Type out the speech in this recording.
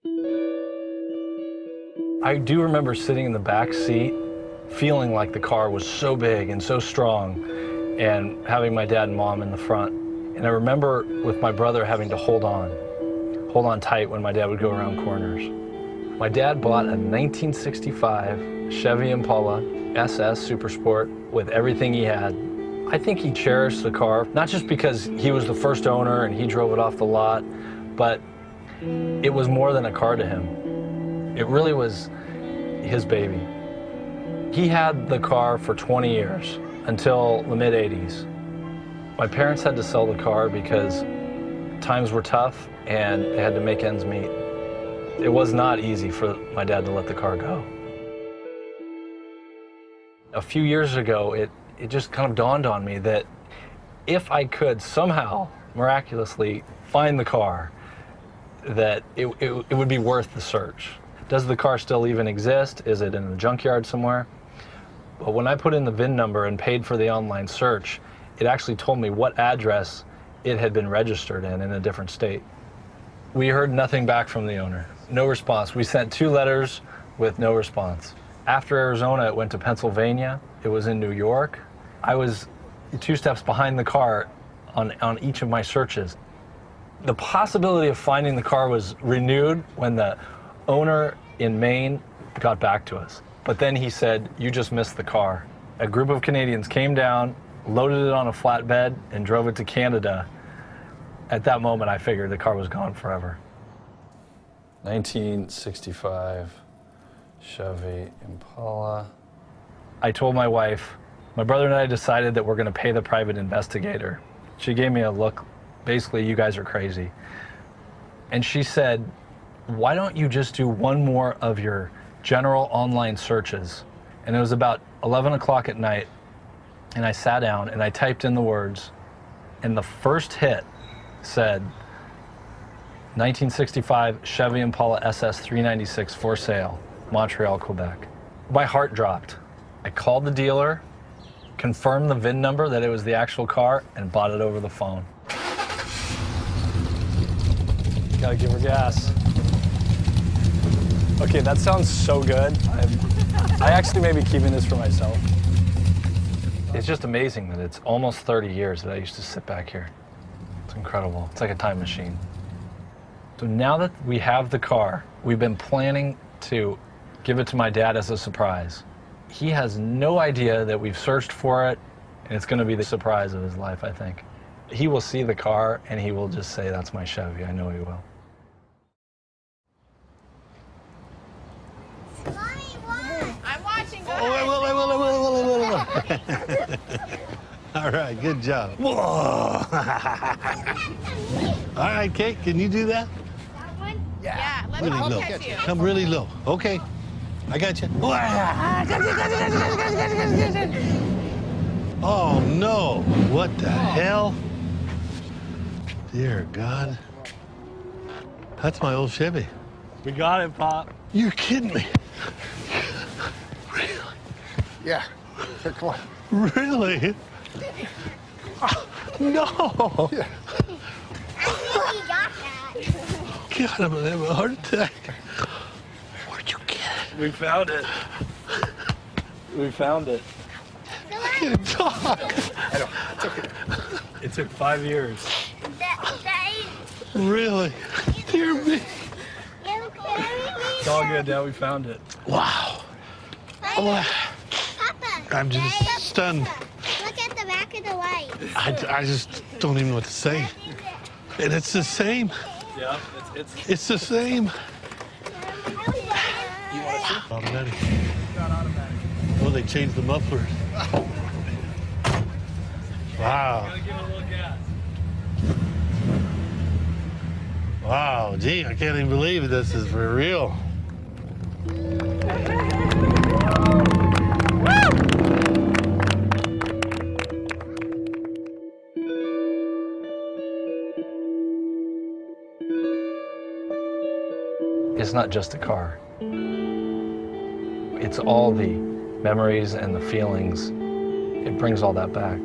I do remember sitting in the back seat, feeling like the car was so big and so strong, and having my dad and mom in the front. And I remember with my brother having to hold on tight when my dad would go around corners. My dad bought a 1965 Chevy Impala SS Super Sport with everything he had. I think he cherished the car, not just because he was the first owner and he drove it off the lot, but it was more than a car to him. It really was his baby. He had the car for 20 years, until the mid-'80s. My parents had to sell the car because times were tough and they had to make ends meet. It was not easy for my dad to let the car go. A few years ago, it just kind of dawned on me that if I could somehow, miraculously, find the car, that it would be worth the search. Does the car still even exist? Is it in a junkyard somewhere? But when I put in the VIN number and paid for the online search, it actually told me what address it had been registered in a different state. We heard nothing back from the owner. No response. We sent 2 letters with no response. After Arizona, it went to Pennsylvania. It was in New York. I was 2 steps behind the car on each of my searches. The possibility of finding the car was renewed when the owner in Maine got back to us. But then he said, "You just missed the car." A group of Canadians came down, loaded it on a flatbed, and drove it to Canada. At that moment, I figured the car was gone forever. 1965 Chevy Impala. I told my wife, my brother and I decided that we're going to pay the private investigator. She gave me a look, basically, "You guys are crazy." And she said, "Why don't you just do one more of your general online searches?" And it was about 11 o'clock at night, and I sat down and I typed in the words, and the first hit said 1965 Chevy Impala SS 396 for sale, Montreal, Quebec. My heart dropped. I called the dealer, confirmed the VIN number that it was the actual car, and bought it over the phone. Gotta give her gas. Okay, that sounds so good. I actually may be keeping this for myself. It's just amazing that it's almost 30 years that I used to sit back here. It's incredible. It's like a time machine. So now that we have the car, we've been planning to give it to my dad as a surprise. He has no idea that we've searched for it, and it's going to be the surprise of his life, I think. He will see the car, and he will just say, "That's my Chevy." I know he will. I'm watching. Go ahead. All right, good job. Whoa. All right, Kate, can you do that? That one? Yeah. Let really me low. catch you. Come really low. Okay, I got you. Oh no! What the hell? Dear God. That's my old Chevy. We got it, Pop. You're kidding me. Really? Yeah. Here, come on. Really? No. Yeah. He got that. God, I'm gonna have a heart attack. Where'd you get it? We found it. We found it. I can't talk. I know. It's okay. It took 5 years. Really? Dear me. It's all good, Dad. We found it. Wow. Oh, Papa. I'm just stunned. Look at the back of the light. I just don't even know what to say. And it's the same. Yeah, It's the same. You want to see? Automatic. Not automatic. Oh, they changed the mufflers. Wow. Gotta give it a little gas. Wow, gee, I can't even believe this is for real. It's not just a car. It's all the memories and the feelings. It brings all that back.